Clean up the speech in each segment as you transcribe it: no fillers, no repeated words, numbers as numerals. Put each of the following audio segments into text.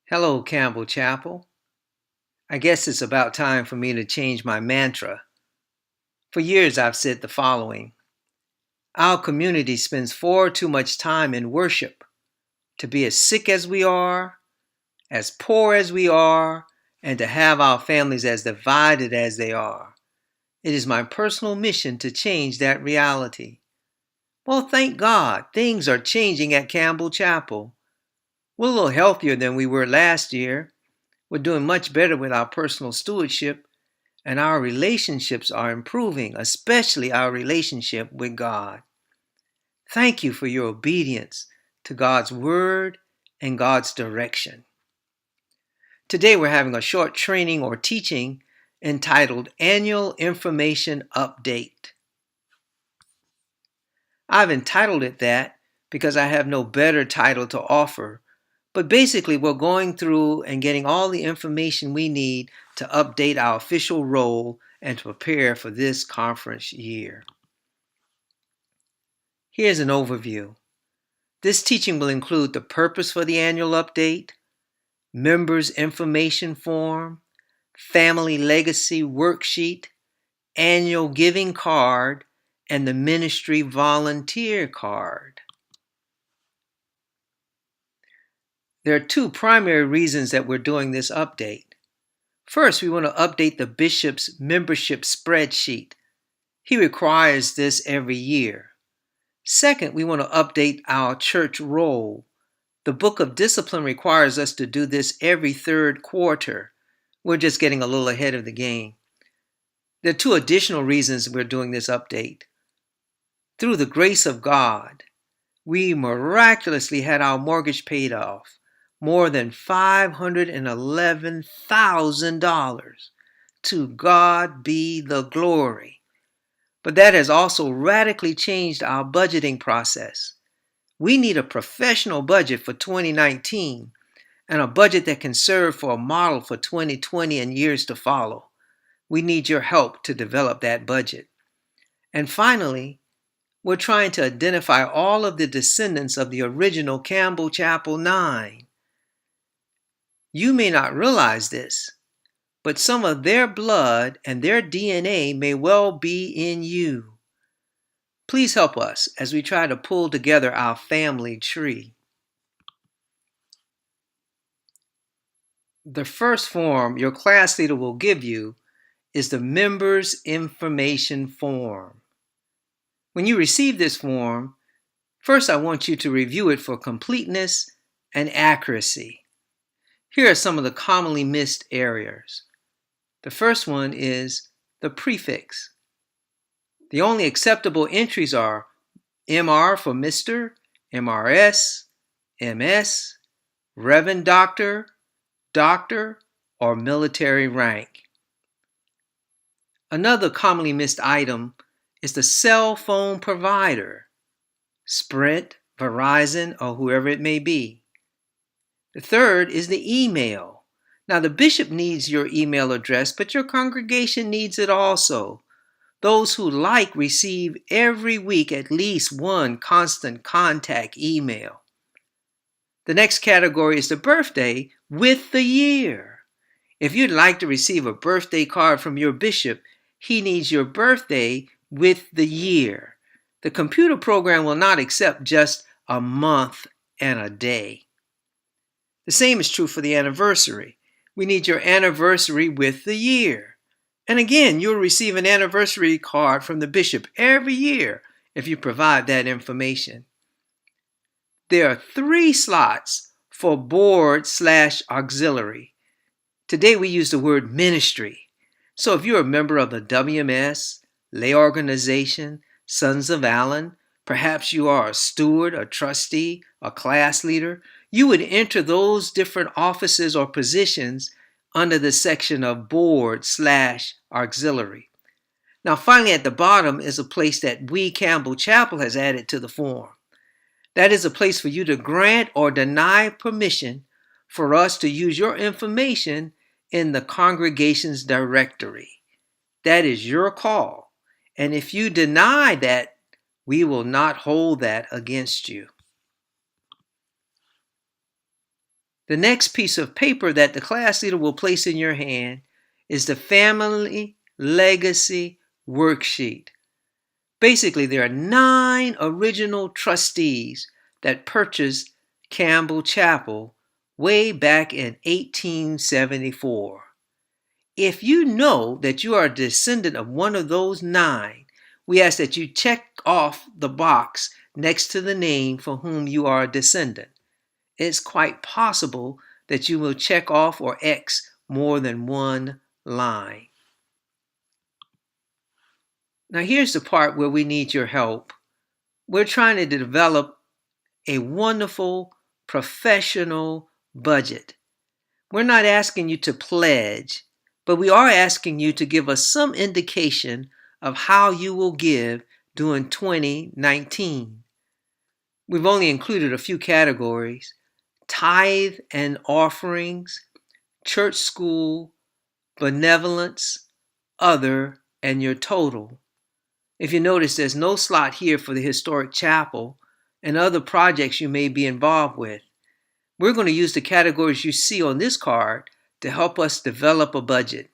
Hello, Campbell Chapel. I guess it's about time for me to change my mantra. For years, I've said the following: our community spends far too much time in worship to be as sick as we are, as poor as we are, and to have our families as divided as they are. It is my personal mission to change that reality. Well, thank God, things are changing at Campbell Chapel. We're a little healthier than we were last year. We're doing much better with our personal stewardship, and our relationships are improving, especially our relationship with God. Thank you for your obedience to God's word and God's direction. Today we're having a short training or teaching entitled Annual Information Update. I've entitled it that because I have no better title to offer, but basically we're going through and getting all the information we need to update our official role and to prepare for this conference year. Here's an overview. This teaching will include the purpose for the annual update, members' information form, family legacy worksheet, annual giving card, and the ministry volunteer card. There are two primary reasons that we're doing this update. First, we want to update the bishop's membership spreadsheet. He requires this every year. Second, we want to update our church roll. The book of discipline requires us to do this every third quarter. We're just getting a little ahead of the game. There are two additional reasons we're doing this update. Through the grace of God, we miraculously had our mortgage paid off, more than $511,000. To God be the glory. But that has also radically changed our budgeting process. We need a professional budget for 2019 and a budget that can serve for a model for 2020 and years to follow. We need your help to develop that budget. And finally, we're trying to identify all of the descendants of the original Campbell Chapel 9. You may not realize this, but some of their blood and their DNA may well be in you. Please help us as we try to pull together our family tree. The first form your class leader will give you is the members' information form. When you receive this form, first I want you to review it for completeness and accuracy. Here are some of the commonly missed areas. The first one is the prefix. The only acceptable entries are MR for Mr., MRS, MS, Reverend Doctor, Doctor, or military rank. Another commonly missed item is the cell phone provider, Sprint, Verizon, or whoever it may be. The third is the email. Now, the bishop needs your email address, but your congregation needs it also. Those who like receive every week at least one constant contact email. The next category is the birthday with the year. If you'd like to receive a birthday card from your bishop, he needs your birthday with the year. The computer program will not accept just a month and a day. The same is true for the anniversary. We need your anniversary with the year. And again, you'll receive an anniversary card from the bishop every year if you provide that information. There are 3 slots for board/auxiliary. Today we use the word ministry. So if you're a member of the WMS, lay organization, Sons of Allen, perhaps you are a steward, a trustee, a class leader, you would enter those different offices or positions under the section of board/auxiliary. Now finally at the bottom is a place that we, Campbell Chapel, has added to the form. That is a place for you to grant or deny permission for us to use your information in the congregation's directory. That is your call. And if you deny that, we will not hold that against you. The next piece of paper that the class leader will place in your hand is the Family Legacy Worksheet. Basically, there are 9 original trustees that purchased Campbell Chapel way back in 1874. If you know that you are a descendant of one of those 9, we ask that you check off the box next to the name for whom you are a descendant. It's quite possible that you will check off or X more than one line. Now here's the part where we need your help. We're trying to develop a wonderful professional budget. We're not asking you to pledge, but we are asking you to give us some indication of how you will give during 2019. We've only included a few categories: tithe and offerings, church school, benevolence, other, and your total. If you notice, there's no slot here for the historic chapel and other projects you may be involved with. We're going to use the categories you see on this card to help us develop a budget.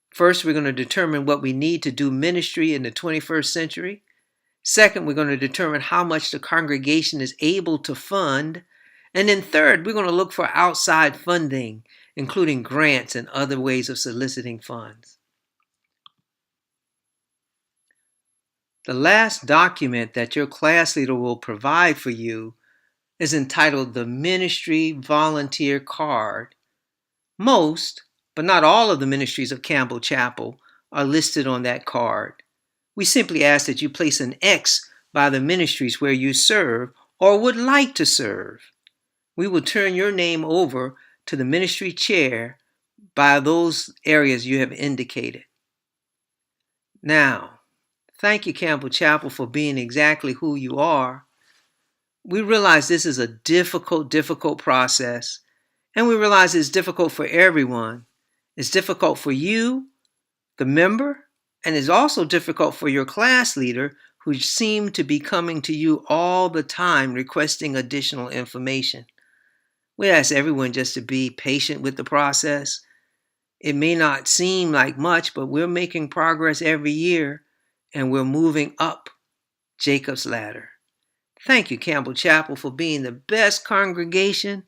First, we're going to determine what we need to do ministry in the 21st century. Second, we're going to determine how much the congregation is able to fund. And then third, we're going to look for outside funding, including grants and other ways of soliciting funds. The last document that your class leader will provide for you is entitled the Ministry Volunteer Card. Most, but not all of the ministries of Campbell Chapel are listed on that card. We simply ask that you place an X by the ministries where you serve or would like to serve. We will turn your name over to the ministry chair by those areas you have indicated. Now, thank you, Campbell Chapel, for being exactly who you are. We realize this is a difficult process, and we realize it's difficult for everyone. It's difficult for you, the member, and it's also difficult for your class leader, who seem to be coming to you all the time requesting additional information. We ask everyone just to be patient with the process. It may not seem like much, but we're making progress every year, and we're moving up Jacob's ladder. Thank you, Campbell Chapel, for being the best congregation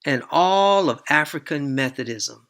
in all of African Methodism.